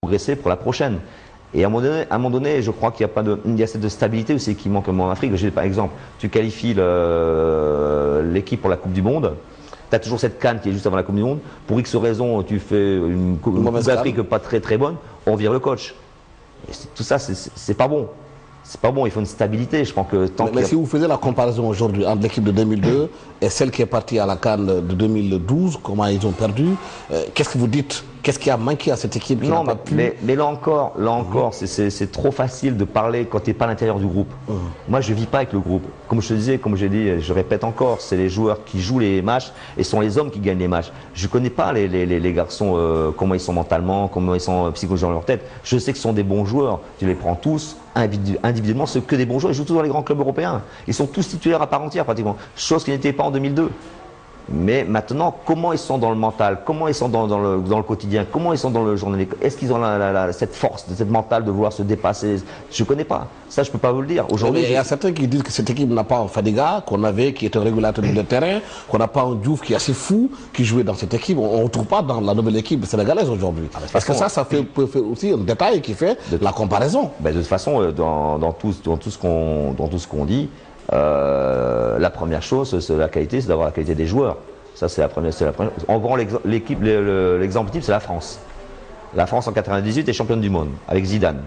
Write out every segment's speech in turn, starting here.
progresser pour la prochaine. Et à un moment donné, je crois qu'il y a pas de, il y a cette stabilité aussi qui manque en Afrique. Par exemple, tu qualifies l'équipe pour la Coupe du Monde. Tu as toujours cette canne qui est juste avant la Coupe du Monde. Pour X raisons, tu fais une Coupe d'Afrique pas très bonne, on vire le coach. Et tout ça, c'est pas bon. C'est pas bon, il faut une stabilité. Je pense que tant mais si vous faisiez la comparaison aujourd'hui entre l'équipe de 2002 et celle qui est partie à la CAN de 2012, comment ils ont perdu, qu'est-ce que vous dites? Qu'est-ce qui a manqué à cette équipe qui Non, pas pu... mais là encore, c'est trop facile de parler quand tu n'es pas à l'intérieur du groupe. Moi, je ne vis pas avec le groupe. Comme je te disais, comme j'ai dit, je répète encore, c'est les joueurs qui jouent les matchs et sont les hommes qui gagnent les matchs. Je ne connais pas les garçons, comment ils sont mentalement, comment ils sont psychologiquement dans leur tête. Je sais que ce sont des bons joueurs. Tu les prends tous, individuellement, c'est que des bons joueurs. Ils jouent tous dans les grands clubs européens. Ils sont tous titulaires à part entière, pratiquement. Chose qui n'était pas en 2002. Mais maintenant, comment ils sont dans le mental, comment ils sont dans le quotidien, comment ils sont dans le journal, est-ce qu'ils ont cette force, cette mentale de vouloir se dépasser? Je ne connais pas. Ça, je ne peux pas vous le dire. Aujourd'hui, il y a certains qui disent que cette équipe n'a pas un Fadiga, qu'on avait, qui est un régulateur de terrain, qu'on n'a pas un Diouf qui est assez fou, qui jouait dans cette équipe. On ne retrouve pas dans la nouvelle équipe sénégalaise aujourd'hui. Parce que ça peut faire aussi un détail qui fait la comparaison. De toute façon, dans tout ce qu'on dit, la première chose, c'est la qualité, c'est d'avoir la qualité des joueurs. Ça, c'est la première. En gros, l'exemple type, c'est la France. La France en 98 est championne du monde avec Zidane.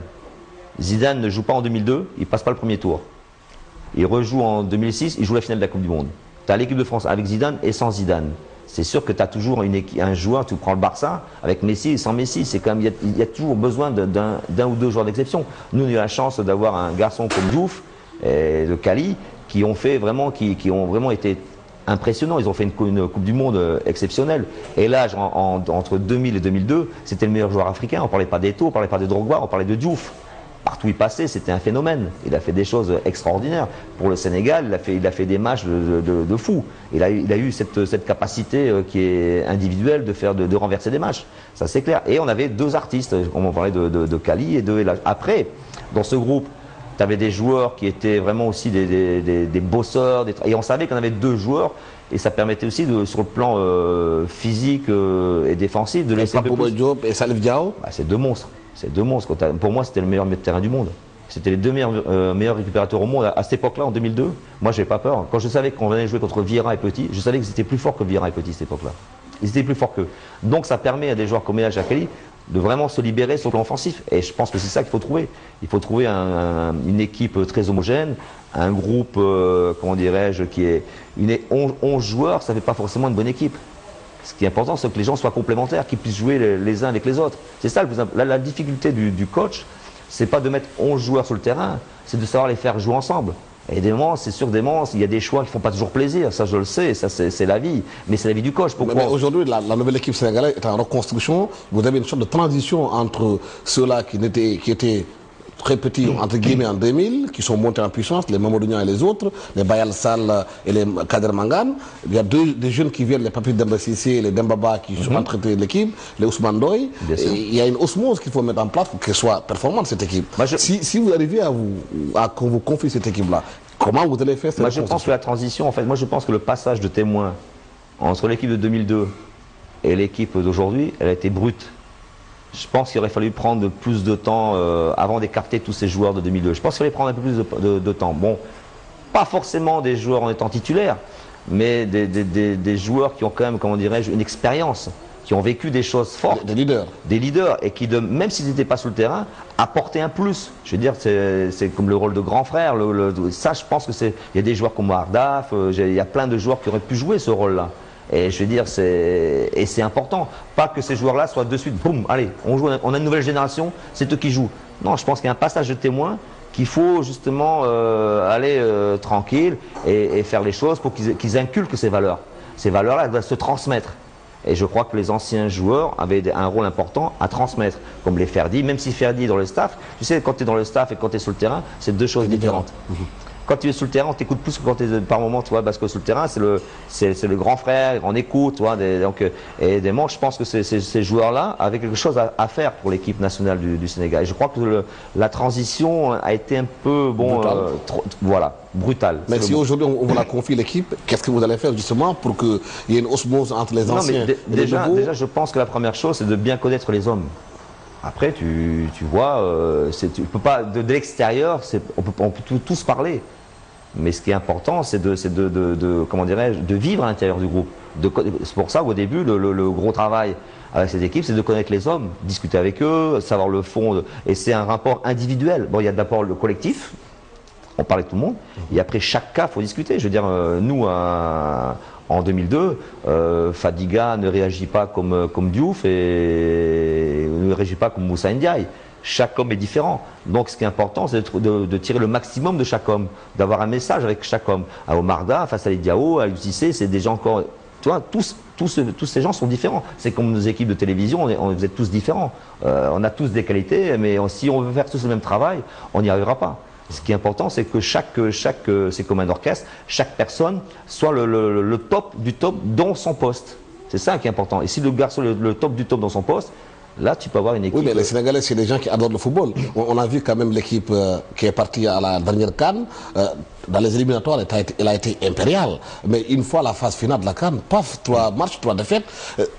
Zidane ne joue pas en 2002, il passe pas le premier tour. Il rejoue en 2006, il joue la finale de la Coupe du Monde. Tu as l'équipe de France avec Zidane et sans Zidane. C'est sûr que tu as toujours un joueur, tu prends le Barça, avec Messi et sans Messi, c'est quand même, il y a toujours besoin d'un ou deux joueurs d'exception. Nous, on a eu la chance d'avoir un garçon comme Diouf et de Kali qui ont vraiment été impressionnants. Ils ont fait une Coupe du Monde exceptionnelle. Et là, entre 2000 et 2002, c'était le meilleur joueur africain. On ne parlait pas d'Eto'o, on ne parlait pas de Drogba, on parlait de Diouf. Partout où il passait, c'était un phénomène. Il a fait des choses extraordinaires. Pour le Sénégal, il a fait des matchs de fou. Il a eu cette capacité qui est individuelle de renverser des matchs. Ça, c'est clair. Et on avait deux artistes, on parlait de Kali et de Elhadji. Après, dans ce groupe, tu avais des joueurs qui étaient vraiment aussi des bosseurs. Et on savait qu'on avait deux joueurs. Et ça permettait aussi, sur le plan physique et défensif, de laisser... Papo Diop et Salif Diao. C'est deux monstres. C'est deux monstres. Pour moi, c'était le meilleur milieu de terrain du monde. C'était les deux meilleurs récupérateurs au monde à cette époque-là, en 2002. Moi, je n'avais pas peur. Quand je savais qu'on venait jouer contre Vieira et Petit, je savais que c'était plus fort que Vieira et Petit à cette époque-là. Ils étaient plus forts qu'eux. Donc, ça permet à des joueurs comme Elhadji Kali de vraiment se libérer sur le plan offensif. Et je pense que c'est ça qu'il faut trouver. Il faut trouver une équipe très homogène, un groupe, comment dirais-je, qui est 11 joueurs, ça ne fait pas forcément une bonne équipe. Ce qui est important, c'est que les gens soient complémentaires, qu'ils puissent jouer les uns avec les autres. C'est ça la difficulté du coach, c'est pas de mettre 11 joueurs sur le terrain, c'est de savoir les faire jouer ensemble. Et des moments, c'est sûr, il y a des choix qui ne font pas toujours plaisir, ça je le sais, ça c'est la vie, mais c'est la vie du coach. Mais aujourd'hui, la nouvelle équipe sénégalaise est en reconstruction, vous avez une sorte de transition entre ceux-là qui étaient très petits, entre guillemets, en 2000, qui sont montés en puissance, les Mamadou Niang et les autres, les Bayal Sall et les Kader Mangane. Il y a des jeunes qui viennent, les Papy Demba Cissé et les Dembaba qui sont entraités de l'équipe, les Ousmane Doy. Il y a une osmose qu'il faut mettre en place pour qu'elle soit performante, cette équipe. Si vous arrivez à qu'on vous confie cette équipe-là, comment vous allez faire cette Moi, je pense que la transition, en fait, moi je pense que le passage de témoin entre l'équipe de 2002 et l'équipe d'aujourd'hui, elle a été brute. Je pense qu'il aurait fallu prendre plus de temps avant d'écarter tous ces joueurs de 2002. Je pense qu'il fallait prendre un peu plus de temps. Bon, pas forcément des joueurs en étant titulaires, mais des joueurs qui ont quand même, comment dirais-je, une expérience, qui ont vécu des choses fortes. Des leaders. Des leaders, et qui, même s'ils n'étaient pas sur le terrain, apportaient un plus. Je veux dire, c'est comme le rôle de grand frère. Ça, je pense qu'il y a des joueurs comme Ardaf, il y a plein de joueurs qui auraient pu jouer ce rôle-là. Et je veux dire, c'est important. Pas que ces joueurs-là soient de suite, boum, allez, on a une nouvelle génération, c'est eux qui jouent. Non, je pense qu'il y a un passage de témoin qu'il faut justement aller tranquille et faire les choses pour qu'ils inculquent ces valeurs. Ces valeurs-là, elles doivent se transmettre. Et je crois que les anciens joueurs avaient un rôle important à transmettre, comme les Ferdi, même si Ferdi est dans le staff. Tu sais, quand tu es dans le staff et quand tu es sur le terrain, c'est deux choses différentes. Quand tu es sur le terrain, on t'écoute plus que quand tu es par moment, tu vois, parce que sur le terrain, c'est le grand frère, on écoute, tu vois, et des moments, je pense que ces joueurs-là avaient quelque chose à faire pour l'équipe nationale du Sénégal. Et je crois que la transition a été un peu, brutale. Mais si aujourd'hui on vous la confie l'équipe, qu'est-ce que vous allez faire justement pour qu'il y ait une osmose entre les anciens et les nouveaux? Déjà, je pense que la première chose, c'est de bien connaître les hommes. Après, tu vois, tu peux pas, de l'extérieur, on peut tous parler. Mais ce qui est important, c'est comment dirais-je, de vivre à l'intérieur du groupe. C'est pour ça qu'au début, le gros travail avec cette équipe, c'est de connaître les hommes, discuter avec eux, savoir le fond. Et c'est un rapport individuel. Bon, il y a d'abord le collectif, on parle avec tout le monde, et après chaque cas, il faut discuter. Je veux dire, nous, en 2002, Fadiga ne réagit pas comme Diouf et ne réagit pas comme Moussa Ndiaye. Chaque homme est différent. Donc ce qui est important, c'est de tirer le maximum de chaque homme, d'avoir un message avec chaque homme. À Omarda, face à Diao, à l'UCC, c'est des gens encore... Tu vois, tous ces gens sont différents. C'est comme nos équipes de télévision, vous êtes tous différents. On a tous des qualités, mais si on veut faire tous le même travail, on n'y arrivera pas. Ce qui est important, c'est que c'est comme un orchestre, chaque personne soit le top du top dans son poste. C'est ça qui est important. Et si le garçon est le top du top dans son poste, là, tu peux avoir une équipe. Oui, mais les Sénégalais, c'est des gens qui adorent le football. On a vu quand même l'équipe qui est partie à la dernière CAN. Dans les éliminatoires, elle a été impériale. Mais une fois la phase finale de la CAN, paf, 3 matchs, 3 défaites,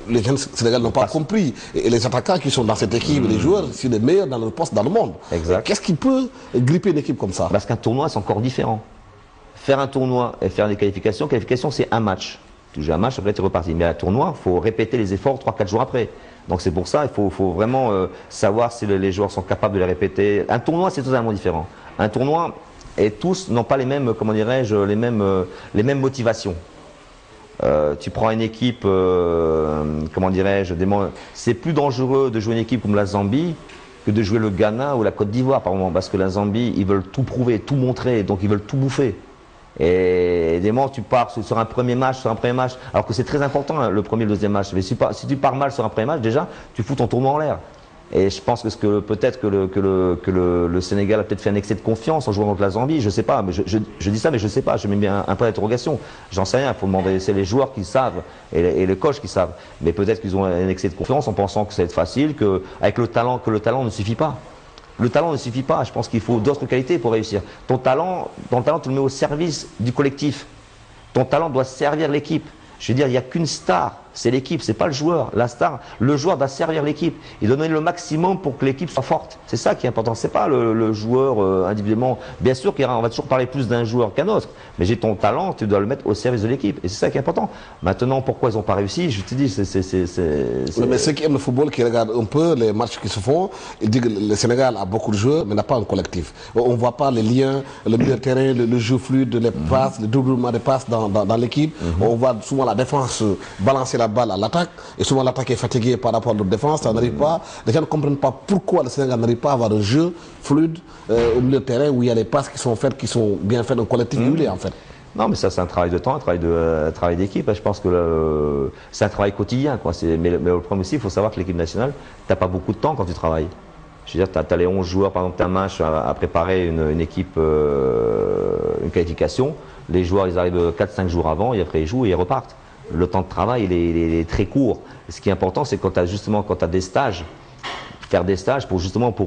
les jeunes Sénégalais n'ont pas compris. Et les attaquants qui sont dans cette équipe, les joueurs, c'est les meilleurs dans leur poste dans le monde. Qu'est-ce qui peut gripper une équipe comme ça? Parce qu'un tournoi, c'est encore différent. Faire un tournoi et faire des qualifications, c'est un match. Tu joues un match, après tu es reparti. Mais un tournoi, il faut répéter les efforts 3-4 jours après. Donc c'est pour ça, il faut vraiment savoir si les joueurs sont capables de les répéter. Un tournoi, c'est totalement différent. Un tournoi, et tous n'ont pas les mêmes, comment dirais-je, les mêmes motivations. Tu prends une équipe, comment dirais-je, c'est plus dangereux de jouer une équipe comme la Zambie que de jouer le Ghana ou la Côte d'Ivoire, par moment, parce que la Zambie, ils veulent tout prouver, tout montrer, donc ils veulent tout bouffer. Et des moments, tu pars sur un premier match, alors que c'est très important, hein, le premier et le deuxième match. Mais si tu pars mal sur un premier match, déjà, tu fous ton tournoi en l'air. Et je pense que peut-être que le Sénégal a peut-être fait un excès de confiance en jouant contre la Zambie, je sais pas, mais je dis ça, mais je sais pas, je mets bien un point d'interrogation. J'en sais rien, il faut demander, c'est les joueurs qui savent et les coachs qui savent. Mais peut-être qu'ils ont un excès de confiance en pensant que ça va être facile, que le talent ne suffit pas. Le talent ne suffit pas, je pense qu'il faut d'autres qualités pour réussir. Ton talent, tu le mets au service du collectif. Ton talent doit servir l'équipe. Je veux dire, il n'y a qu'une star, c'est l'équipe, c'est pas le joueur. La star, le joueur doit servir l'équipe. Il doit donner le maximum pour que l'équipe soit forte. C'est ça qui est important. C'est pas le joueur individuellement. Bien sûr qu'on va toujours parler plus d'un joueur qu'un autre, mais j'ai ton talent, tu dois le mettre au service de l'équipe. Et c'est ça qui est important. Maintenant, pourquoi ils n'ont pas réussi? Je te dis, Mais ceux qui aiment le football, qui regardent un peu les matchs qui se font, ils disent que le Sénégal a beaucoup de joueurs, mais n'a pas un collectif. On ne voit pas les liens, le milieu de terrain, le jeu fluide, les passes, le doublement des passes dans l'équipe. On voit souvent la défense balancer la balle à l'attaque, et souvent l'attaque est fatiguée par rapport à notre défense, ça n'arrive pas. Les gens ne comprennent pas pourquoi le Sénégal n'arrive pas à avoir un jeu fluide au milieu de terrain où il y a les passes qui sont faites, qui sont bien faites, un collectif huilé en fait. Non, mais ça c'est un travail de temps, un travail d'équipe. Je pense que c'est un travail quotidien, quoi. Mais le problème aussi, il faut savoir que l'équipe nationale, tu n'as pas beaucoup de temps quand tu travailles. Je veux dire, tu as les 11 joueurs, par exemple, tu as un match à préparer une équipe, une qualification. Les joueurs, ils arrivent 4-5 jours avant, et après ils jouent et ils repartent. Le temps de travail, il est très court. Et ce qui est important, c'est quand tu as des stages, faire des stages pour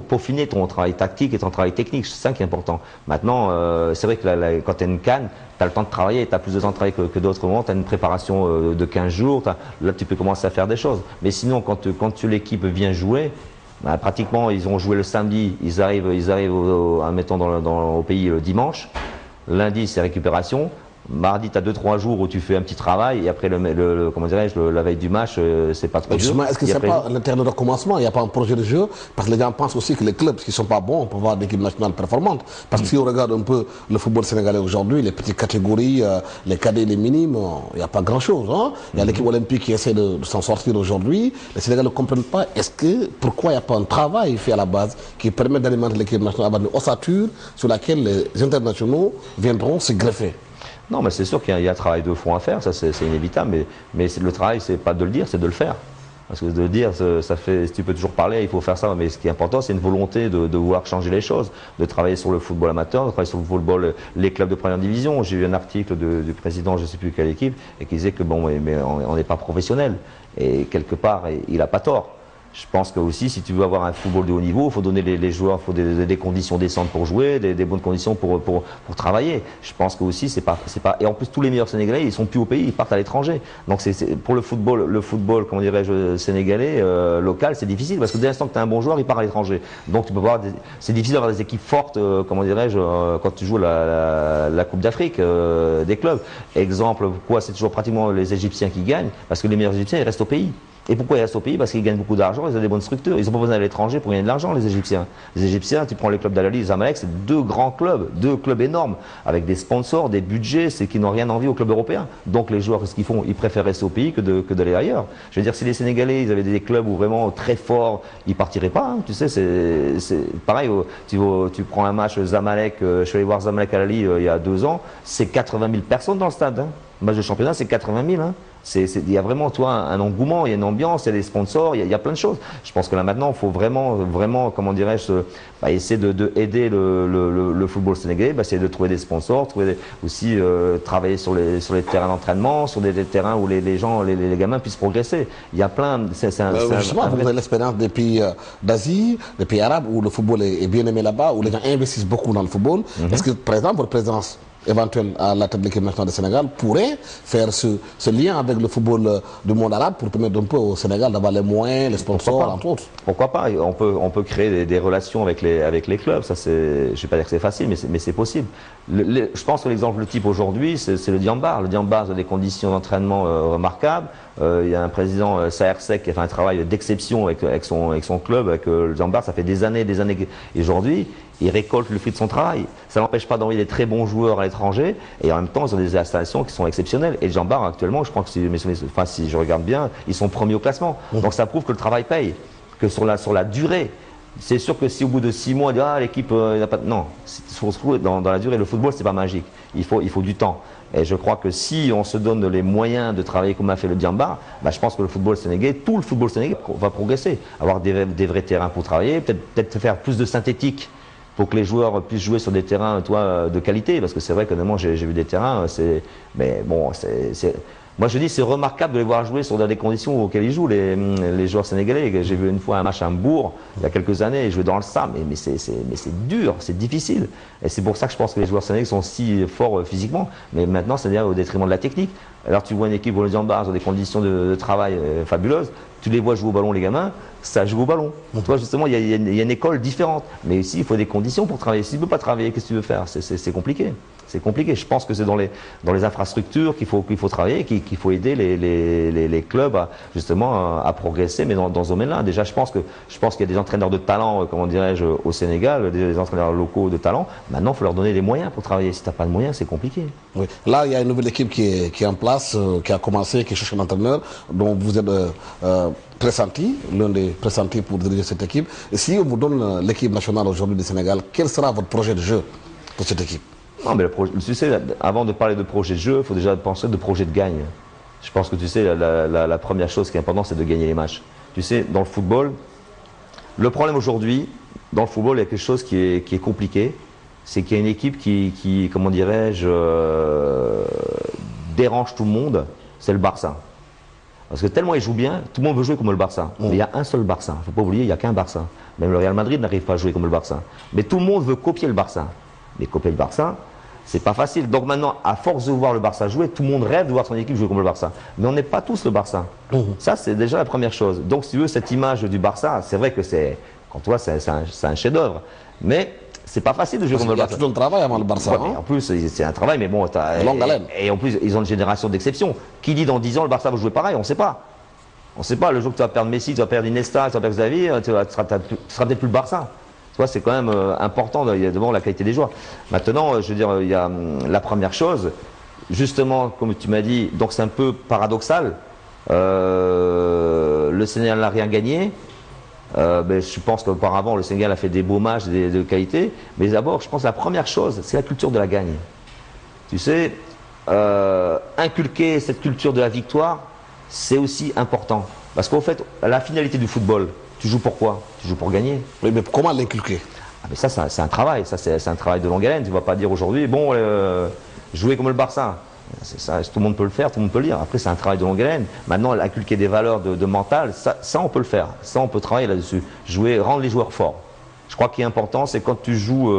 peaufiner ton travail tactique et ton travail technique. C'est ça qui est important. Maintenant, c'est vrai que quand tu as une CAN, tu as le temps de travailler, tu as plus de temps de travailler que d'autres moments, tu as une préparation de 15 jours, là tu peux commencer à faire des choses. Mais sinon, quand l'équipe vient jouer, bah, pratiquement, ils ont joué le samedi, ils arrivent admettons, au pays le dimanche. Lundi, c'est récupération. Mardi, tu as 2-3 jours où tu fais un petit travail et après comment dirais-je, la veille du match, c'est pas trop dur. Est-ce que c'est pas l'interne de commencement? Il n'y a pas un projet de jeu? Parce que les gens pensent aussi que les clubs qui ne sont pas bons peuvent avoir des équipes nationales performantes. Parce que si on regarde un peu le football sénégalais aujourd'hui, les petites catégories, les cadets, les minimes, il n'y a pas grand-chose. Hein? Il y a l'équipe olympique qui essaie de s'en sortir aujourd'hui. Les Sénégalais ne comprennent pas. Pourquoi il n'y a pas un travail fait à la base qui permet d'alimenter l'équipe nationale avec une ossature sur laquelle les internationaux viendront se greffer? Non, mais c'est sûr qu'il y a un travail de fond à faire, ça c'est inévitable, mais le travail, c'est pas de le dire, c'est de le faire. Parce que de le dire, ça fait, si tu peux toujours parler, il faut faire ça, mais ce qui est important, c'est une volonté de vouloir changer les choses, de travailler sur le football amateur, de travailler sur le football, les clubs de première division. J'ai eu un article du président, je ne sais plus quelle équipe, et qui disait que bon, mais on n'est pas professionnel. Et quelque part, il n'a pas tort. Je pense que aussi, si tu veux avoir un football de haut niveau, il faut donner les joueurs, il faut des conditions décentes pour jouer, des bonnes conditions pour travailler. Je pense que aussi, c'est pas. Et en plus, tous les meilleurs Sénégalais, ils sont plus au pays, ils partent à l'étranger. Donc pour le football, comment dirais-je, sénégalais, local, c'est difficile parce que dès l'instant que tu as un bon joueur, il part à l'étranger. Donc tu peux voir, c'est difficile d'avoir des équipes fortes, comment dirais-je, quand tu joues la Coupe d'Afrique, des clubs. Exemple, pourquoi c'est toujours pratiquement les Égyptiens qui gagnent? Parce que les meilleurs Égyptiens, ils restent au pays. Et pourquoi ils restent au pays? Parce qu'ils gagnent beaucoup d'argent, ils ont des bonnes structures. Ils n'ont pas besoin d'aller à l'étranger pour gagner de l'argent, les Égyptiens. Les Égyptiens, tu prends les clubs d'Al Ahly, Zamalek, c'est deux clubs énormes, avec des sponsors, des budgets, c'est qu'ils n'ont rien envie aux clubs européens. Donc les joueurs, ce qu'ils font, ils préfèrent rester au pays que d'aller ailleurs. Je veux dire, si les Sénégalais, ils avaient des clubs où vraiment très forts, ils partiraient pas. Hein. Tu sais, c'est pareil. Tu prends un match Zamalek, je suis allé voir Zamalek Al Ahly il y a 2 ans, c'est 80 000 personnes dans le stade. Hein. Le match de championnat, c'est 80 000. Hein. Il y a vraiment un engouement, il y a une ambiance, il y a des sponsors, il y a plein de choses. Je pense que là maintenant, il faut vraiment, comment dirais-je, essayer d'aider le football sénégalais, essayer de trouver des sponsors, aussi travailler sur les terrains d'entraînement, sur des terrains où les gens, les gamins puissent progresser. Il y a plein. Justement, vous avez l'expérience des pays d'Asie, des pays arabes où le football est bien aimé là-bas, où les gens investissent beaucoup dans le football. Est-ce que, par exemple, votre présence éventuelle à la tête de l'équipe nationale du Sénégal pourrait faire ce lien avec le football du monde arabe pour permettre un peu au Sénégal d'avoir les moyens, les sponsors, entre autres? Pourquoi pas? On peut créer des relations avec les clubs. Ça, je ne vais pas dire que c'est facile, mais c'est possible. Je pense que l'exemple type aujourd'hui, c'est le Diambar. Le Diambar a des conditions d'entraînement remarquables. Il y a un président, Saher Seck, qui a fait un travail d'exception avec son club, avec le Diambar. Ça fait des années. Et aujourd'hui, il récolte le fruit de son travail. Ça n'empêche pas d'envoyer des très bons joueurs à l'étranger, et en même temps, ils ont des installations qui sont exceptionnelles. Et le Diambar, actuellement, je crois que si je regarde bien, ils sont premiers au classement. Donc ça prouve que le travail paye, que sur la durée. C'est sûr que si au bout de 6 mois, on dit l'équipe n'a pas. Non, il faut se trouver dans la durée. Le football, c'est pas magique. Il faut du temps. Et je crois que si on se donne les moyens de travailler comme a fait le Diambar, je pense que le football sénégalais, tout le football sénégalais va progresser. Avoir des vrais terrains pour travailler, peut-être faire plus de synthétique pour que les joueurs puissent jouer sur des terrains de qualité. Parce que c'est vrai que j'ai vu des terrains, mais bon, moi je dis c'est remarquable de les voir jouer sur des conditions auxquelles ils jouent, les joueurs sénégalais. J'ai vu une fois un match à Hambourg, il y a quelques années, ils jouaient dans le sable, mais c'est dur, c'est difficile. Et c'est pour ça que je pense que les joueurs sénégalais sont si forts physiquement, mais maintenant c'est-à-dire au détriment de la technique. Alors tu vois une équipe pour le Diambar dans des conditions de travail fabuleuses, tu les vois jouer au ballon les gamins, ça joue au ballon. Donc, toi justement il y a une école différente, mais ici il faut des conditions pour travailler. Si tu ne peux pas travailler, qu'est-ce que tu veux faire? C'est compliqué. C'est compliqué. Je pense que c'est dans les infrastructures qu'il faut travailler, qu'il faut aider les clubs à progresser, mais dans ce domaine-là. Déjà, je pense qu'il y a des entraîneurs de talent, comment dirais-je, au Sénégal, des entraîneurs locaux de talent. Maintenant, il faut leur donner les moyens pour travailler. Si tu n'as pas de moyens, c'est compliqué. Oui. Là, il y a une nouvelle équipe qui est en place, qui a commencé, qui cherche un entraîneur, dont vous êtes pressenti, l'un des pressentis pour diriger cette équipe. Et si on vous donne l'équipe nationale aujourd'hui du Sénégal, quel sera votre projet de jeu pour cette équipe? Non, mais tu sais, avant de parler de projet de jeu, il faut déjà penser de projet de gagne. Je pense que tu sais, la première chose qui est importante, c'est de gagner les matchs. Tu sais, dans le football, le problème aujourd'hui, dans le football, il y a quelque chose qui est compliqué. C'est qu'il y a une équipe qui comment dirais-je, dérange tout le monde, c'est le Barça. Parce que tellement ils jouent bien, tout le monde veut jouer comme le Barça. Mais il y a un seul Barça. Il ne faut pas oublier, il n'y a qu'un Barça. Même le Real Madrid n'arrive pas à jouer comme le Barça. Mais tout le monde veut copier le Barça. Mais copier le Barça, c'est pas facile. Donc maintenant, à force de voir le Barça jouer, tout le monde rêve de voir son équipe jouer comme le Barça. Mais on n'est pas tous le Barça. Ça, c'est déjà la première chose. Donc, si tu veux, cette image du Barça, c'est vrai que quand toi, c'est un chef-d'œuvre. Mais c'est pas facile de jouer comme le Barça. Il y a tout le travail avant le Barça. Ouais, en plus, c'est un travail, mais bon, longue haleine. Et en plus, ils ont une génération d'exception. Qui dit dans 10 ans le Barça va jouer pareil? On ne sait pas. On ne sait pas. Le jour que tu vas perdre Messi, tu vas perdre Iniesta, tu vas perdre Xavi, tu seras peut-être plus le Barça. Tu vois, c'est quand même important, il y a devant la qualité des joueurs. Maintenant, je veux dire, il y a la première chose, justement, comme tu m'as dit, donc c'est un peu paradoxal. Le Sénégal n'a rien gagné. Je pense qu'auparavant, le Sénégal a fait des beaux matchs de qualité. Mais d'abord, je pense que la première chose, c'est la culture de la gagne. Tu sais, inculquer cette culture de la victoire, c'est aussi important. Parce qu'en fait, la finalité du football, tu joues pour quoi? Tu joues pour gagner. Oui, mais comment l'inculquer? Mais ça, c'est un travail. Ça, c'est un travail de longue haleine. Tu ne vas pas dire aujourd'hui, bon, jouer comme le Barça. C'est ça, tout le monde peut le faire, tout le monde peut le lire. Après, c'est un travail de longue haleine. Maintenant, inculquer des valeurs de mental, ça, on peut le faire. Ça, on peut travailler là-dessus. Rendre les joueurs forts. Je crois qu'il est important, c'est quand tu joues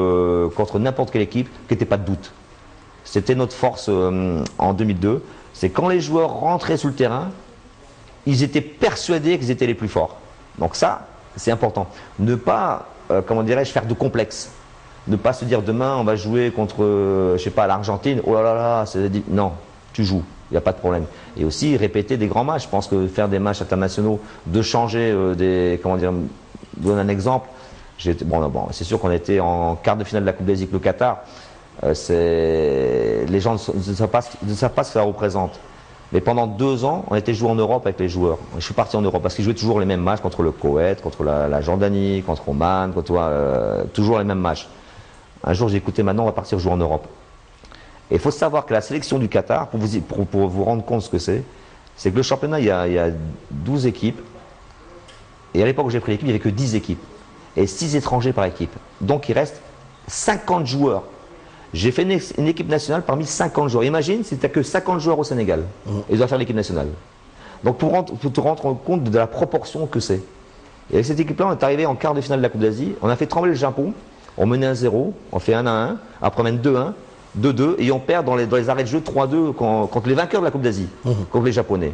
contre n'importe quelle équipe, que tu n'aies pas de doute. C'était notre force en 2002. C'est quand les joueurs rentraient sur le terrain, ils étaient persuadés qu'ils étaient les plus forts. Donc ça, c'est important. Ne pas, comment dirais-je, faire de complexe. Ne pas se dire demain on va jouer contre, je sais pas, l'Argentine. Oh là là là, non, tu joues, il n'y a pas de problème. Et aussi répéter des grands matchs. Je pense que faire des matchs internationaux, de changer comment dire, donne un exemple. C'est sûr qu'on était en quart de finale de la Coupe d'Asie avec le Qatar. Les gens ne savent pas ce que ça représente. Mais pendant 2 ans, on était joué en Europe avec les joueurs. Je suis parti en Europe parce qu'ils jouaient toujours les mêmes matchs contre le Koweït, contre la Jordanie, contre Oman, toujours les mêmes matchs. Un jour, j'ai écouté, maintenant on va partir jouer en Europe. Et il faut savoir que la sélection du Qatar, pour vous rendre compte ce que c'est que le championnat, il y a 12 équipes. Et à l'époque où j'ai pris l'équipe, il n'y avait que 10 équipes. Et 6 étrangers par équipe. Donc il reste 50 joueurs. J'ai fait une équipe nationale parmi 50 joueurs. Imagine si tu n'as que 50 joueurs au Sénégal. Et ils doivent faire l'équipe nationale. Donc pour te rendre compte de la proportion que c'est. Et avec cette équipe-là, on est arrivé en quart de finale de la Coupe d'Asie. On a fait trembler le Japon. On menait 1-0. On fait 1-1. Après on mène 2-1. 2-2. Et on perd dans les arrêts de jeu 3-2 contre les vainqueurs de la Coupe d'Asie. Contre les Japonais.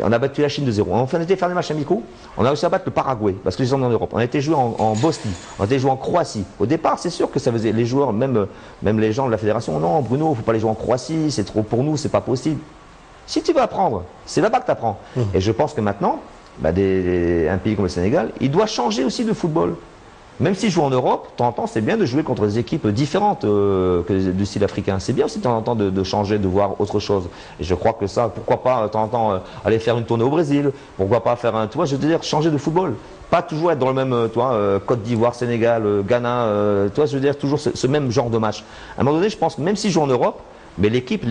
On a battu la Chine de 0. On a été faire des matchs amicaux. On a réussi à battre le Paraguay parce que les gens sont en Europe. On a été joué en Bosnie. On a été joué en Croatie. Au départ, c'est sûr que ça faisait les joueurs, même les gens de la fédération. Non, Bruno, il ne faut pas les jouer en Croatie. C'est trop pour nous, c'est pas possible. Si tu veux apprendre, c'est là-bas que tu apprends. Et je pense que maintenant, un pays comme le Sénégal, il doit changer aussi de football. Même s'il joue en Europe, de temps en temps, c'est bien de jouer contre des équipes différentes que du style africain. C'est bien aussi de temps en temps de changer, de voir autre chose. Et je crois que ça, pourquoi pas de temps en temps aller faire une tournée au Brésil, pourquoi pas faire je veux dire, changer de football. Pas toujours être dans le même, Côte d'Ivoire, Sénégal, Ghana, je veux dire, toujours ce même genre de match. À un moment donné, je pense que même s'il joue en Europe, mais l'équipe,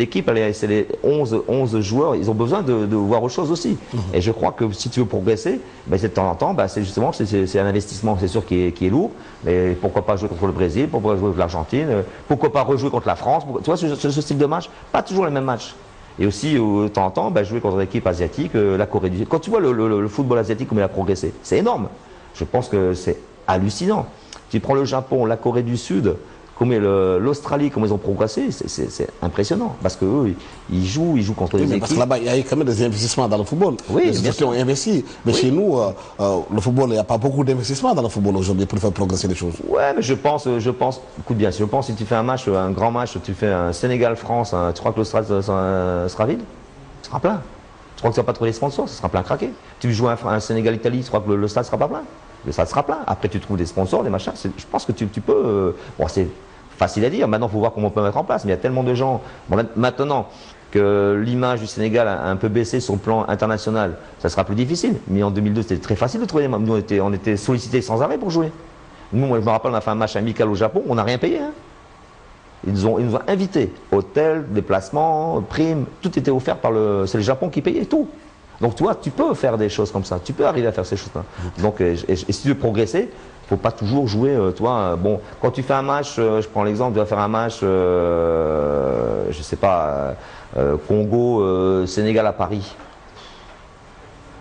c'est les 11 joueurs, ils ont besoin de voir autre chose aussi. Et je crois que si tu veux progresser, c'est de temps en temps, c'est justement c'est un investissement, c'est sûr, qui est lourd. Mais pourquoi pas jouer contre le Brésil, pourquoi pas jouer contre l'Argentine, pourquoi pas rejouer contre la France, tu vois, ce style de match, pas toujours les mêmes matchs. Et aussi, de temps en temps, jouer contre l'équipe asiatique, la Corée du Sud. Quand tu vois le football asiatique, comment il a progressé, c'est énorme. Je pense que c'est hallucinant. Tu prends le Japon, la Corée du Sud, l'Australie, comment ils ont progressé, c'est impressionnant. Parce qu'eux, ils jouent contre des équipes. Parce que là-bas, il y a quand même des investissements dans le football. Oui, les institutions ont investi. Mais chez nous, le football, il n'y a pas beaucoup d'investissement dans le football aujourd'hui pour faire progresser les choses. Ouais, mais je pense, écoute bien, si tu fais un grand match, tu fais un Sénégal-France, tu crois que le stade sera vide? Ce sera plein. Tu crois que tu ne vas pas trouver les sponsors? Ce sera plein craqué. Tu joues un Sénégal-Italie, tu crois que le stade ne sera pas plein? Le stade sera plein. Après, tu trouves des sponsors, des machins. Je pense que tu peux. C'est facile à dire. Maintenant, il faut voir comment on peut mettre en place. Mais il y a tellement de gens. Maintenant que l'image du Sénégal a un peu baissé sur le plan international, ça sera plus difficile. Mais en 2002, c'était très facile de trouver des. Nous, on était sollicités sans arrêt pour jouer. Nous, moi, je me rappelle, on a fait un match amical au Japon, on n'a rien payé. Hein. Ils nous ont invités. Hôtel, déplacement, primes, tout était offert par c'est le Japon qui payait tout. Donc toi, tu peux faire des choses comme ça, tu peux arriver à faire ces choses-là. Donc, et si tu veux progresser, il ne faut pas toujours jouer, quand tu fais un match, je prends l'exemple, tu vas faire un match, je ne sais pas, Congo, Sénégal à Paris.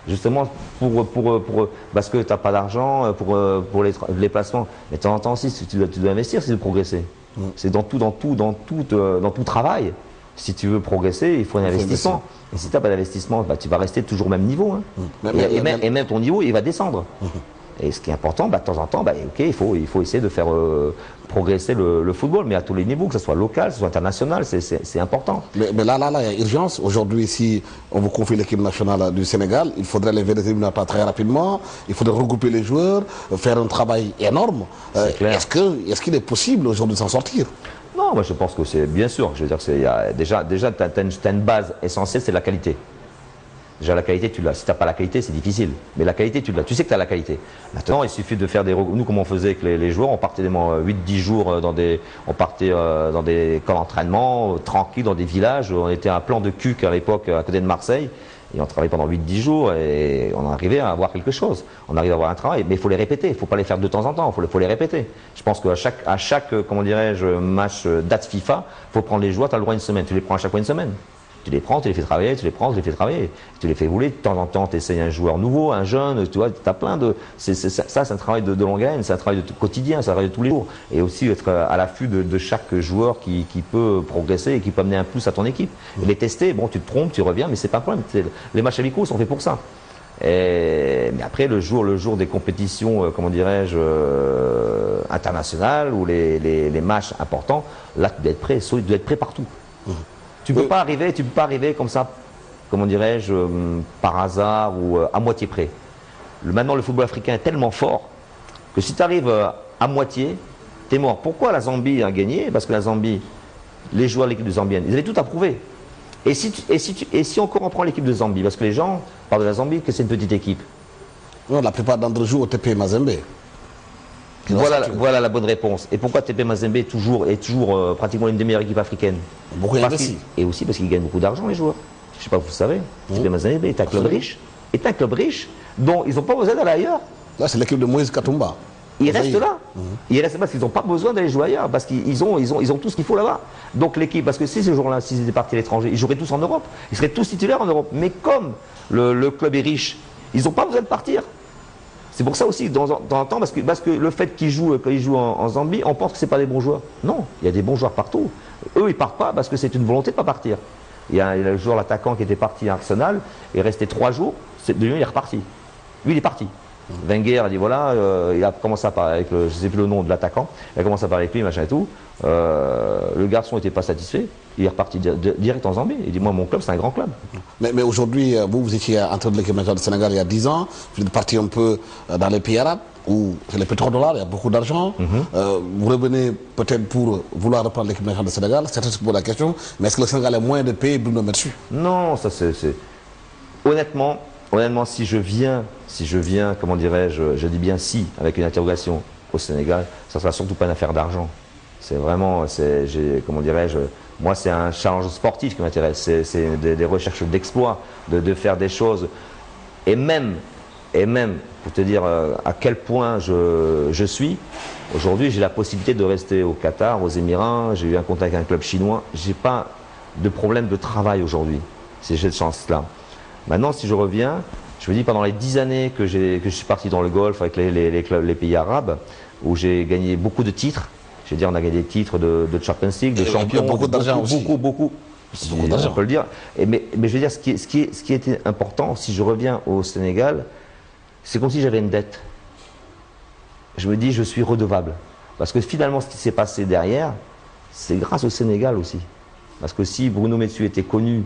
Justement, parce que tu n'as pas d'argent pour les déplacements. Mais de temps en temps aussi, tu dois investir si tu veux progresser. C'est dans tout travail. Si tu veux progresser, il faut un investissement. Et si tu n'as pas d'investissement, tu vas rester toujours au même niveau. Hein. Et même ton niveau, il va descendre. Et ce qui est important, de temps en temps, il faut essayer de faire progresser le football, mais à tous les niveaux, que ce soit local, que ce soit international, c'est important. Mais là, il y a urgence. Aujourd'hui, si on vous confie l'équipe nationale du Sénégal, il faudrait lever les éliminatoires très rapidement, il faudrait regrouper les joueurs, faire un travail énorme. Est-ce qu'il est possible aujourd'hui de s'en sortir? Non, moi je pense que c'est bien sûr. Je veux dire, déjà tu as une base essentielle, c'est la qualité. Déjà la qualité, tu l'as. Si tu n'as pas la qualité, c'est difficile. Mais la qualité, tu l'as. Tu sais que tu as la qualité. Maintenant, il suffit de faire nous, comme on faisait avec les joueurs, on partait 8-10 jours on partait dans des camps d'entraînement, tranquilles, dans des villages. On était à un plan de Cuc à l'époque, à côté de Marseille. Et on travaille pendant 8-10 jours et on arrivait à avoir quelque chose. On arrive à avoir un travail, mais il faut les répéter. Il ne faut pas les faire de temps en temps, il faut les répéter. Je pense qu'à chaque comment dirais-je, match date FIFA, il faut prendre les joueurs, tu as le droit une semaine. Tu les prends à chaque fois une semaine. Tu les prends, tu les fais travailler, tu les prends, tu les fais travailler. Tu les fais rouler, de temps en temps, tu essayes un joueur nouveau, un jeune, tu vois, tu as plein de... ça, c'est un travail de longue haleine, c'est un travail de quotidien, c'est un travail de tous les jours. Et aussi être à l'affût de chaque joueur qui peut progresser et qui peut amener un plus à ton équipe. Et les tester, bon, tu te trompes, tu reviens, mais c'est pas un problème. Les matchs amicaux sont faits pour ça. Mais après, le jour des compétitions, comment dirais-je, internationales ou les matchs importants, là, tu dois être prêt, tu dois être prêt partout. Tu peux pas arriver comme ça, comment dirais-je, par hasard ou à moitié près. Maintenant, le football africain est tellement fort que si tu arrives à moitié, tu es mort. Pourquoi la Zambie a gagné? Parce que la Zambie, les joueurs de l'équipe de Zambienne, ils avaient tout à prouver. Et si encore on prend l'équipe de Zambie, parce que les gens parlent de la Zambie que c'est une petite équipe. Non, la plupart d'entre eux jouent au TP Mazembe. Voilà la bonne réponse. Et pourquoi TP Mazembe est toujours pratiquement l'une des meilleures équipes africaines? Beaucoup investi. Et aussi parce qu'ils gagnent beaucoup d'argent, les joueurs. Je ne sais pas si vous le savez. TP Mazembe est un club riche. Est un club riche dont ils n'ont pas besoin d'aller ailleurs. Là, c'est l'équipe de Moïse Katumba. Ils restent là. Ils restent parce qu'ils n'ont pas besoin d'aller jouer ailleurs, parce qu'ils ont tout ce qu'il faut là-bas. Donc l'équipe, parce que si ces jours-là, s'ils étaient partis à l'étranger, ils joueraient tous en Europe. Ils seraient tous titulaires en Europe. Mais comme le club est riche, ils n'ont pas besoin de partir. C'est pour ça aussi, de temps en temps, parce que le fait qu'ils jouent en Zambie, on pense que ce n'est pas des bons joueurs. Non, il y a des bons joueurs partout. Eux, ils ne partent pas parce que c'est une volonté de ne pas partir. Il y a le joueur, l'attaquant qui était parti à Arsenal, il est resté 3 jours, il est reparti. Lui, il est parti. Wenger a dit voilà, il a commencé à parler avec je ne sais plus le nom de l'attaquant, il a commencé à parler avec lui, machin et tout. Le garçon n'était pas satisfait, il est reparti direct en Zambie. Il dit moi, mon club, c'est un grand club. Mais aujourd'hui, vous étiez entraîneur de l'équipe nationale du Sénégal il y a 10 ans, vous êtes parti un peu dans les pays arabes, où c'est les pétrodollars, il y a beaucoup d'argent. Vous revenez peut-être pour vouloir reprendre l'équipe nationale du Sénégal, certains se posent la question, mais est-ce que le Sénégal est moins de pays Bruno Metsu? Non, ça c'est... Honnêtement, si je viens, comment dirais-je, je dis bien si, avec une interrogation au Sénégal, ça ne sera surtout pas une affaire d'argent. C'est vraiment, comment dirais-je, moi c'est un challenge sportif qui m'intéresse, c'est des recherches d'exploits, de faire des choses. Et même, pour te dire à quel point je suis, aujourd'hui j'ai la possibilité de rester au Qatar, aux Émirats, j'ai eu un contact avec un club chinois, j'ai pas de problème de travail aujourd'hui, j'ai cette chance-là. Maintenant, si je reviens, je me dis pendant les 10 années que je suis parti dans le golf avec les pays arabes, où j'ai gagné beaucoup de titres, je veux dire, on a gagné des titres de Champions League, de champions, beaucoup d'argent aussi. Beaucoup d'argent, on peut le dire. Mais je veux dire, ce qui était important, si je reviens au Sénégal, c'est comme si j'avais une dette. Je me dis, je suis redevable. Parce que finalement, ce qui s'est passé derrière, c'est grâce au Sénégal aussi. Parce que si Bruno Metsu était connu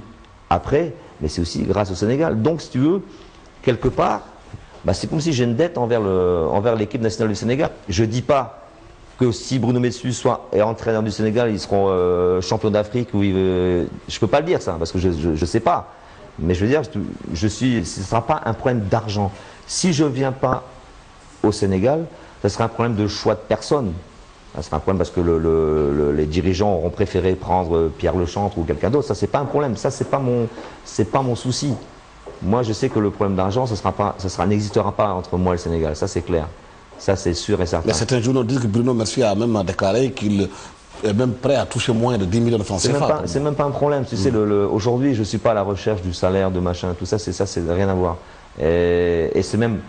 après, mais c'est aussi grâce au Sénégal. Donc, si tu veux, quelque part, c'est comme si j'ai une dette envers l'équipe nationale du Sénégal. Je ne dis pas que si Bruno Metsu est entraîneur du Sénégal, ils seront champions d'Afrique. Je ne peux pas le dire ça, parce que je ne sais pas. Mais je veux dire, ce ne sera pas un problème d'argent. Si je ne viens pas au Sénégal, ce sera un problème de choix de personne. Ça sera un problème parce que les dirigeants auront préféré prendre Pierre Lechantre ou quelqu'un d'autre. Ça, c'est pas un problème. Ça, c'est pas mon souci. Moi, je sais que le problème d'argent, n'existera pas entre moi et le Sénégal. Ça, c'est clair. Ça, c'est sûr et certain. Mais certains journaux disent que Bruno Metsu a même déclaré qu'il est même prêt à toucher moins de 10 millions de francs CFA. C'est même pas un problème. Tu sais, aujourd'hui, je ne suis pas à la recherche du salaire, de machin, tout ça. C'est rien à voir. Et c'est même...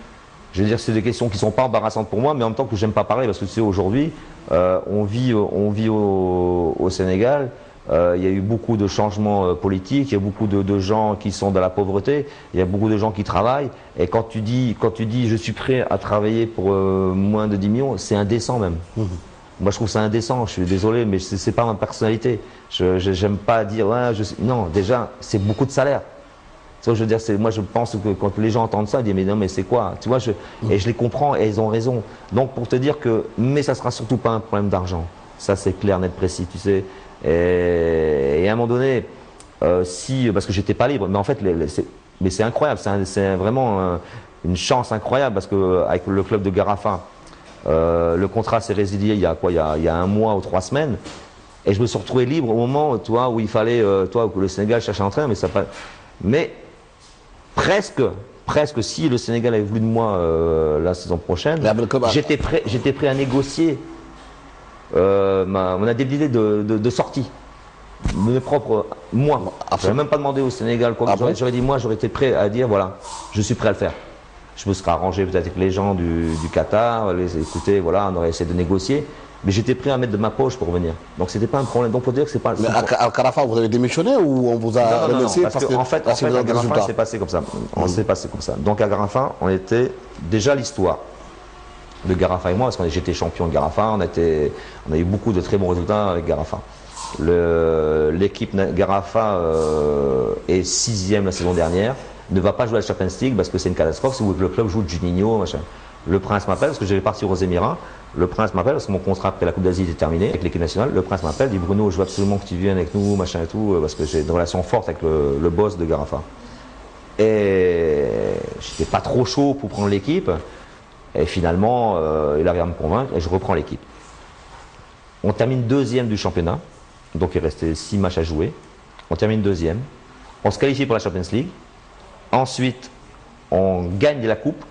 Je veux dire, c'est des questions qui ne sont pas embarrassantes pour moi, mais en même temps que j'aime pas parler, parce que tu sais, aujourd'hui, on vit au Sénégal, il y a eu beaucoup de changements politiques, il y a beaucoup de gens qui sont dans la pauvreté, il y a beaucoup de gens qui travaillent, et quand tu dis je suis prêt à travailler pour moins de 10 millions, c'est indécent même. Moi, je trouve ça indécent, je suis désolé, mais c'est pas ma personnalité. J'aime pas dire, ouais, non, déjà, c'est beaucoup de salaire. Tu vois, je veux dire, moi je pense que quand les gens entendent ça, ils disent mais non mais c'est quoi? Tu vois, et je les comprends et ils ont raison. Donc pour te dire que, mais ça sera surtout pas un problème d'argent. Ça c'est clair, net, précis, tu sais. Et à un moment donné, parce que j'étais pas libre, mais en fait, mais c'est incroyable, c'est vraiment une chance incroyable parce que avec le club de Garafa, le contrat s'est résilié il y a quoi? Il y a 1 mois ou 3 semaines. Et je me suis retrouvé libre au moment, tu vois, où il fallait, où le Sénégal cherchait un entraîneur, mais ça pas. Mais presque si le Sénégal avait voulu de moi la saison prochaine, j'étais prêt à négocier mon indemnité de sortie. Mes propres, moi. Je n'avais même pas demandé au Sénégal quoi. J'aurais dit, moi, j'aurais été prêt à dire, voilà, je suis prêt à le faire. Je me serais arrangé peut-être avec les gens du Qatar, écoutez, voilà, on aurait essayé de négocier. Mais j'étais prêt à mettre de ma poche pour venir. Donc c'était pas un problème. Donc on peut dire que c'est pas. Mais à Carafa, vous avez démissionné ou on vous a remercié parce qu'en fait, à Carafa, c'est passé comme ça. On s'est passé comme ça. Donc à Carafa, on était déjà l'histoire de Carafa et moi, parce que j'étais champion de Carafa, on a eu beaucoup de très bons résultats avec Carafa. L'équipe Carafa est 6e la saison dernière, ne va pas jouer à la Champions League parce que c'est une catastrophe. Si le club joue de Juninho, machin. Le Prince m'appelle parce que j'allais partir aux Émirats. Le Prince m'appelle parce que mon contrat après la Coupe d'Asie était terminé avec l'équipe nationale. Le Prince m'appelle, dit Bruno, je veux absolument que tu viennes avec nous, machin et tout, parce que j'ai une relation forte avec le boss de Carafa. Et j'étais pas trop chaud pour prendre l'équipe. Et finalement, il arrive à me convaincre et je reprends l'équipe. On termine 2e du championnat. Donc il restait 6 matchs à jouer. On termine 2e. On se qualifie pour la Champions League. Ensuite, on gagne la coupe.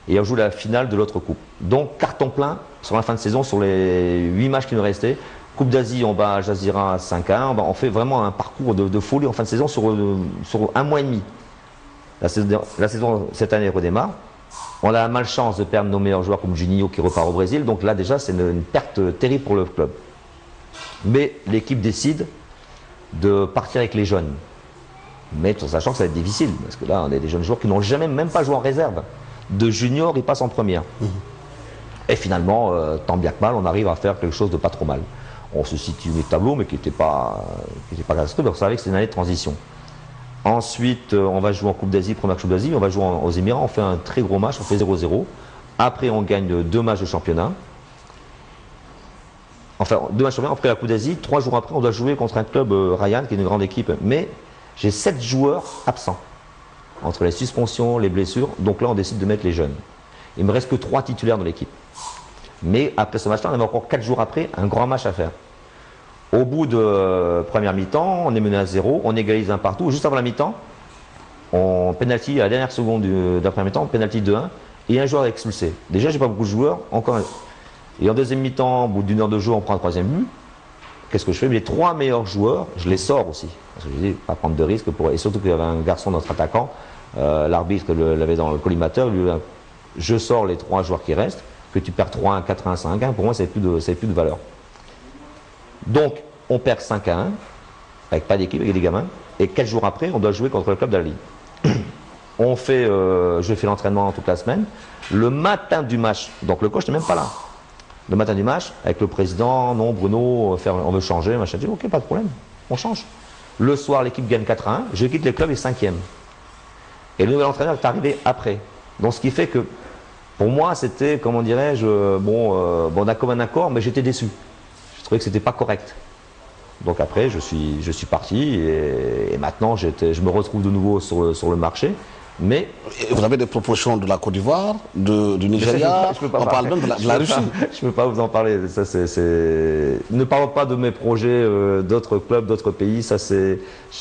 Et on joue la finale de l'autre coupe. Donc carton plein sur la fin de saison, sur les 8 matchs qui nous restaient. Coupe d'Asie, on bat Al Jazeera 5-1. On fait vraiment un parcours de folie en fin de saison sur un mois et demi. La saison cette année redémarre. On a la malchance de perdre nos meilleurs joueurs comme Juninho qui repart au Brésil. Donc là déjà c'est une perte terrible pour le club. Mais l'équipe décide de partir avec les jeunes. Mais tout en sachant que ça va être difficile. Parce que là on a des jeunes joueurs qui n'ont jamais même pas joué en réserve. De junior, il passe en première. Et finalement, tant bien que mal, on arrive à faire quelque chose de pas trop mal. On se situe au tableau, mais qui n'était pas catastrophique. Donc, on savait que c'est une année de transition. Ensuite, on va jouer en Coupe d'Asie, première Coupe d'Asie. On va jouer aux Émirats. On fait un très gros match. On fait 0-0. Après, on gagne 2 matchs de championnat. Enfin, 2 matchs de championnat. Après la Coupe d'Asie, 3 jours après, on doit jouer contre un club Ryan, qui est une grande équipe. Mais j'ai 7 joueurs absents. Entre les suspensions, les blessures, donc là on décide de mettre les jeunes. Il me reste que 3 titulaires dans l'équipe. Mais après ce match-là, on avait encore 4 jours après un grand match à faire. Au bout de première mi-temps, on est mené à 0, on égalise un partout. Juste avant la mi-temps, on pénalty à la dernière seconde de la première mi-temps, pénalty 2-1, et un joueur est expulsé. Déjà, j'ai pas beaucoup de joueurs, encore. Et en deuxième mi-temps, au bout d'1 heure de jeu, on prend un 3e but. Qu'est-ce que je fais? Les 3 meilleurs joueurs, je les sors aussi. Parce que je dis, pas prendre de risques, et surtout qu'il y avait un garçon, notre attaquant. L'arbitre l'avait dans le collimateur, je sors les 3 joueurs qui restent, que tu perds 3-1, 4-1, 5-1, pour moi c'est plus de valeur. Donc on perd 5-1, avec pas d'équipe, avec des gamins, et 4 jours après on doit jouer contre le club d'Ali. Je fais l'entraînement toute la semaine. Le matin du match, donc le coach n'est même pas là. Le matin du match, avec le président, non Bruno, on veut changer, machin, je dis ok, pas de problème, on change. Le soir l'équipe gagne 4-1, je quitte le club et 5e. Et le nouvel entraîneur est arrivé après. Donc ce qui fait que, pour moi, c'était, comment dirais-je, on a comme un accord, mais j'étais déçu. Je trouvais que c'était pas correct. Donc après, je suis parti et maintenant, je me retrouve de nouveau sur le marché. Mais vous avez des propositions de la Côte d'Ivoire, du Nigeria, on parle même de la Russie. Je ne peux pas vous en parler. Ça, ne parlons pas de mes projets d'autres clubs, d'autres pays. Ça, je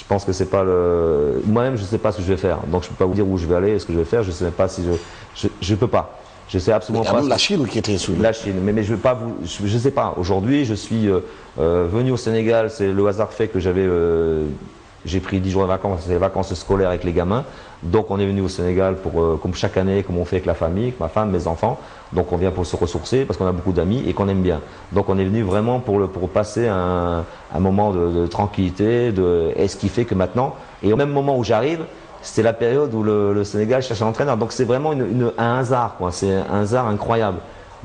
pense que c'est pas le. Moi-même, je ne sais pas ce que je vais faire. Donc, je ne peux pas vous dire où je vais aller, ce que je vais faire. Je ne sais même pas si je peux pas. Je sais absolument pas. Même la Chine qui était sous. La Chine, mais je ne pas vous. Je sais pas. Aujourd'hui, je suis venu au Sénégal. C'est le hasard fait que j'ai pris 10 jours de vacances, c'est les vacances scolaires avec les gamins. Donc on est venu au Sénégal comme chaque année, comme on fait avec la famille, avec ma femme, mes enfants. Donc on vient pour se ressourcer parce qu'on a beaucoup d'amis et qu'on aime bien. Donc on est venu vraiment pour passer un moment de tranquillité. Et ce qui fait que maintenant, et au même moment où j'arrive, c'était la période où le Sénégal cherche un entraîneur. Donc c'est vraiment un hasard, quoi. C'est un hasard incroyable.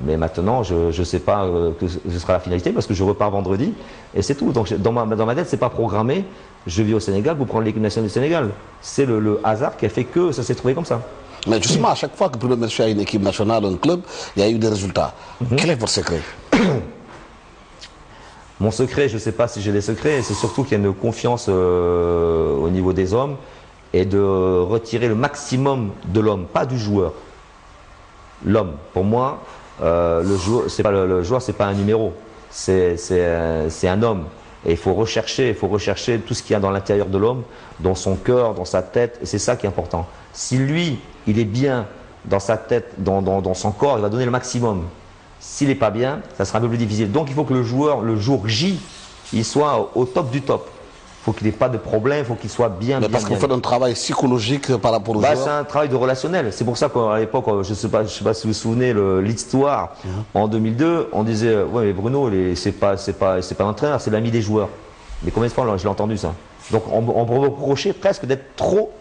Mais maintenant, je ne sais pas que ce sera la finalité parce que je repars vendredi et c'est tout. Donc dans ma tête, c'est pas programmé. Je vis au Sénégal pour prendre l'équipe nationale du Sénégal. C'est le hasard qui a fait que ça s'est trouvé comme ça. Mais justement, à chaque fois que le Premier ministre a une équipe nationale, un club, il y a eu des résultats. Quel est votre secret? Mon secret, je ne sais pas si j'ai des secrets. C'est surtout qu'il y a une confiance au niveau des hommes et de retirer le maximum de l'homme, pas du joueur. L'homme, pour moi, le joueur, c'est pas un numéro. C'est un homme. Et il faut rechercher tout ce qu'il y a dans l'intérieur de l'homme, dans son cœur, dans sa tête. Et c'est ça qui est important. Si lui, il est bien dans sa tête, dans son corps, il va donner le maximum. S'il n'est pas bien, ça sera un peu plus difficile. Donc il faut que le joueur, le jour J, il soit au top du top. Il faut qu'il n'ait pas de problème, il faut qu'il soit bien. Mais parce que vous faites un travail psychologique par rapport aux joueurs. C'est un travail de relationnel. C'est pour ça qu'à l'époque, je ne sais pas si vous vous souvenez l'histoire. En 2002, on disait ouais, mais Bruno, c'est pas un entraîneur, c'est l'ami des joueurs. Mais combien de fois je l'ai entendu ça? Donc on me reprochait presque d'être trop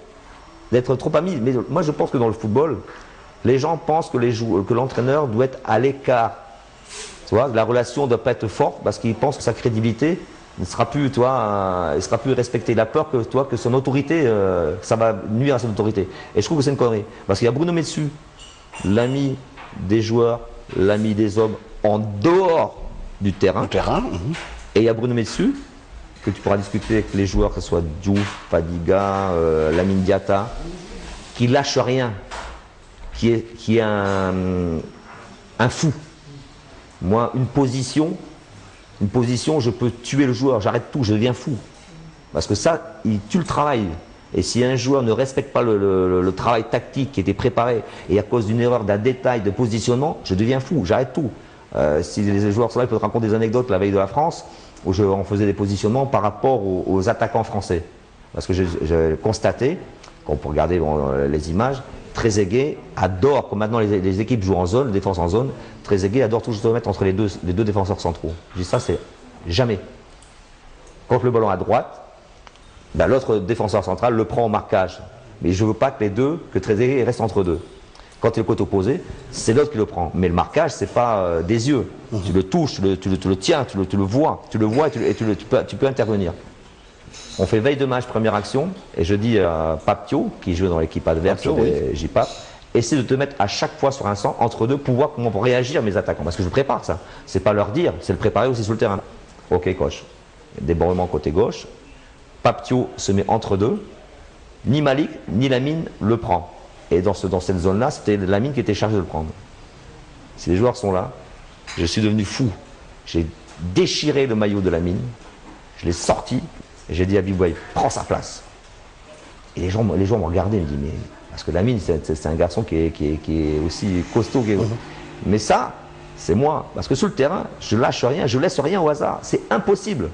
ami. Mais moi je pense que dans le football, les gens pensent que l'entraîneur doit être à l'écart. Tu vois, la relation ne doit pas être forte parce qu'ils pensent que sa crédibilité ne sera plus, il sera plus respecté. Il a peur que son autorité, ça va nuire à son autorité. Et je trouve que c'est une connerie. Parce qu'il y a Bruno Metsu, l'ami des joueurs, l'ami des hommes, en dehors du terrain. Et il y a Bruno Metsu, que tu pourras discuter avec les joueurs, que ce soit Diouf, Fadiga, Lamine Diatta, qui lâche rien, qui est un fou. Moi, une position, je peux tuer le joueur, j'arrête tout, je deviens fou. Parce que ça, il tue le travail. Et si un joueur ne respecte pas le travail tactique qui était préparé, et à cause d'une erreur, d'un détail, de positionnement, je deviens fou, j'arrête tout. Si les joueurs sont là, ils peuvent te raconter des anecdotes la veille de la France, où on faisait des positionnements par rapport aux attaquants français. Parce que j'ai constaté, quand on peut regarder les images, Trezeguet adore, comme maintenant les équipes jouent en zone, défense en zone, Trezeguet adore toujours se mettre entre les deux défenseurs centraux. Je dis ça, c'est jamais. Quand le ballon à droite, ben, l'autre défenseur central le prend au marquage. Mais je ne veux pas que Trezeguet reste entre deux. Quand il est le côté opposé, c'est l'autre qui le prend. Mais le marquage, c'est pas des yeux. Tu le touches, tu le tiens, tu le vois et tu peux intervenir. On fait veille de match, première action, et je dis à Papio, qui joue dans l'équipe adverse, J-Pap, essaie de te mettre à chaque fois sur un centre entre deux pour voir comment vont réagir mes attaquants. Parce que je prépare ça. C'est pas leur dire, c'est le préparer aussi sur le terrain. Ok, coach. Débordement côté gauche. Papio se met entre deux. Ni Malik, ni Lamine le prend. Et dans cette zone-là, c'était Lamine qui était chargé de le prendre. Si les joueurs sont là, je suis devenu fou. J'ai déchiré le maillot de Lamine, je l'ai sorti, et j'ai dit à Bibouaï, prends sa place. Et les gens m'ont regardé, ils me disent, mais parce que Lamine, c'est un garçon qui est aussi costaud. Mais ça, c'est moi. Parce que sur le terrain, je lâche rien, je laisse rien au hasard. C'est impossible.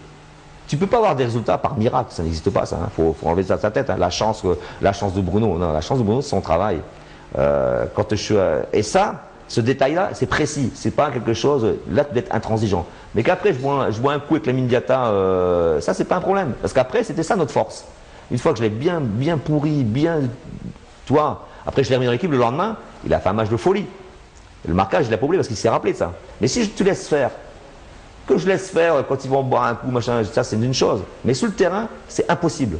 Tu ne peux pas avoir des résultats par miracle, ça n'existe pas, ça. Faut enlever ça de sa tête. La chance de Bruno, non, la chance de Bruno, c'est son travail. Et ça, ce détail-là, c'est précis. C'est pas quelque chose, là, tu dois être intransigeant. Mais qu'après, je bois un coup avec Lamine Diatta, ça, c'est pas un problème. Parce qu'après, c'était ça notre force. Une fois que je l'ai bien pourri, après, je l'ai remis dans l'équipe, le lendemain, il a fait un match de folie. Le marquage, il l'a pas oublié parce qu'il s'est rappelé de ça. Mais si je te laisse faire, que je laisse faire quand ils vont boire un coup, machin, ça c'est une chose. Mais sur le terrain, c'est impossible.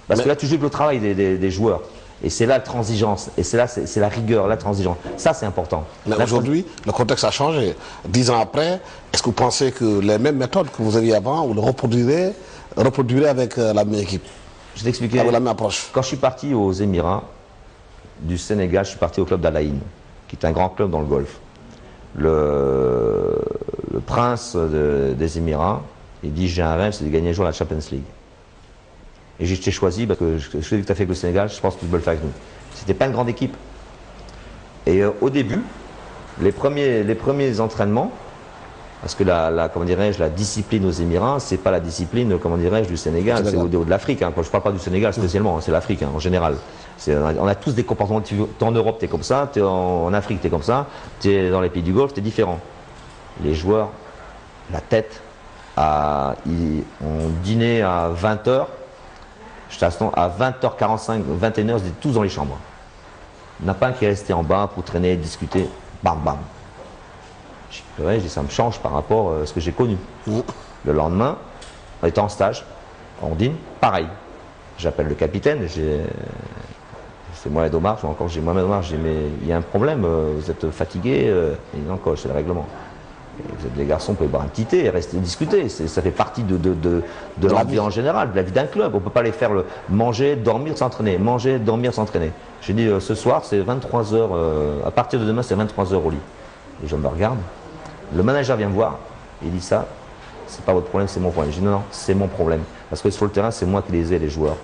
Parce que là, tu joues avec le travail des joueurs. Et c'est là la transigence. Et c'est la rigueur, la transigence. Ça, c'est important. Mais aujourd'hui, le contexte a changé. 10 ans après, est-ce que vous pensez que les mêmes méthodes que vous aviez avant, vous les reproduirez avec la même équipe? Je vais t'expliquer. Avec la même approche. Quand je suis parti aux Émirats du Sénégal, je suis parti au club d'Al Ain, qui est un grand club dans le Golfe. Le prince des Émirats, il dit j'ai un rêve, c'est de gagner un jour la Champions League. Et j'ai été choisi parce que je sais que tu as fait avec le Sénégal, je pense que tu peux le faire avec nous. C'était pas une grande équipe. Et au début, les premiers entraînements, parce que la discipline aux Émirats, c'est pas la discipline, du Sénégal, c'est au de l'Afrique. Quand je parle pas du Sénégal spécialement, c'est l'Afrique en général. On a tous des comportements. T'es en Europe, t'es comme ça, t'es en Afrique, t'es comme ça, t'es dans les pays du Golfe, t'es différent. Les joueurs, la tête, on dînait à 20h, à 20h45, 21h, ils étaient tous dans les chambres. Il n'y en a pas un qui est resté en bas pour traîner, discuter, bam bam. Je dis ça me change par rapport à ce que j'ai connu. Le lendemain, on était en stage, on dîne, pareil. J'appelle le capitaine, c'est Mohamed Omar, Mohamed Omar, je dis mais il y a un problème, vous êtes fatigué, il dit non coach, c'est le règlement. Vous êtes des garçons, vous pouvez boire un petit thé et rester discuter. Ça fait partie de la vie en général, de la vie d'un club. On ne peut pas les faire manger, dormir, s'entraîner. Manger, dormir, s'entraîner. J'ai dit ce soir, c'est 23h, à partir de demain, c'est 23h au lit. Les gens me regardent. Le manager vient me voir, il dit ça, c'est pas votre problème, c'est mon problème. Je dis non, c'est mon problème. Parce que sur le terrain, c'est moi qui les ai, les joueurs.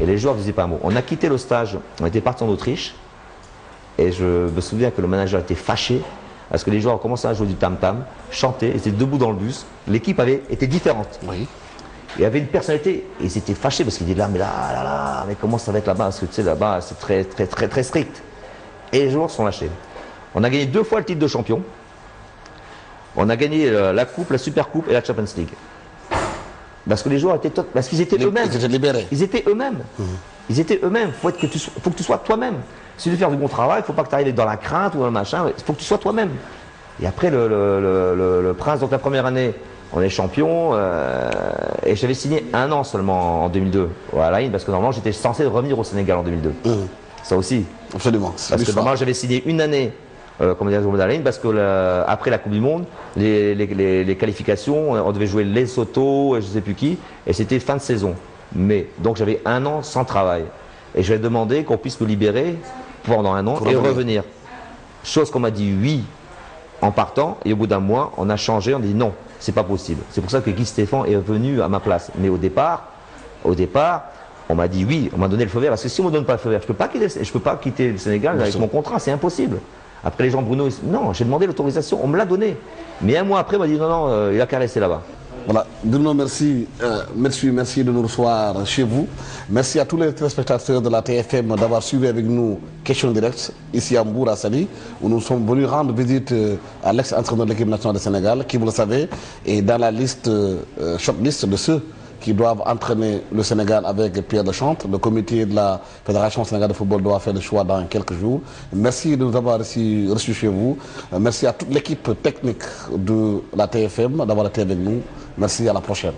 Et les joueurs ne disaient pas un mot. On a quitté le stage, on était parti en Autriche. Et je me souviens que le manager était fâché parce que les joueurs ont commencé à jouer du tam-tam, chanter, ils étaient debout dans le bus. L'équipe était différente. Oui. Il y avait une personnalité, et ils étaient fâchés parce qu'ils disaient là, mais comment ça va être là-bas? Parce que tu sais, là-bas, c'est très strict. Et les joueurs sont lâchés. On a gagné 2 fois le titre de champion. On a gagné la coupe, la Super Coupe et la Champions League. Parce que les joueurs étaient parce qu'ils étaient eux-mêmes. Ils étaient libérés. Ils étaient eux-mêmes. Ils étaient eux-mêmes. Faut que tu sois toi-même. Si tu veux faire du bon travail, il ne faut pas que tu arrives dans la crainte ou dans le machin. Il faut que tu sois toi-même. Et après le Prince, donc la première année, on est champion. Et j'avais signé 1 an seulement en 2002 à Line, parce que normalement j'étais censé revenir au Sénégal en 2002. Ça aussi. Absolument. Parce que normalement j'avais signé 1 année. Comme dire, à Line, parce que après la Coupe du Monde, les qualifications, on devait jouer Lesotho et je ne sais plus qui, et c'était fin de saison. Mais donc j'avais 1 an sans travail. Et j'avais demandé qu'on puisse me libérer pendant 1 an et revenir. Chose qu'on m'a dit oui en partant, et au bout d'un mois, on a changé, on a dit non, c'est pas possible. C'est pour ça que Guy Stéphane est venu à ma place. Mais au départ, on m'a dit oui, on m'a donné le feu vert, parce que si on ne me donne pas le feu vert, je ne peux pas quitter le Sénégal avec mon contrat, c'est impossible. Après les gens, Bruno, non, j'ai demandé l'autorisation, on me l'a donné. Mais 1 mois après, on m'a dit non, il a qu'à rester là-bas. Voilà, Bruno, merci de nous recevoir chez vous. Merci à tous les téléspectateurs de la TFM d'avoir suivi avec nous Question Directe, ici à Mbour, à Saly, où nous sommes venus rendre visite à l'ex-entraîneur de l'équipe nationale du Sénégal, qui, vous le savez, est dans la liste, shortlist de ceux qui doivent entraîner le Sénégal avec Pierre Deschamps. Le comité de la Fédération sénégalaise de football doit faire le choix dans quelques jours. Merci de nous avoir reçus chez vous. Merci à toute l'équipe technique de la TFM d'avoir été avec nous. Merci, à la prochaine.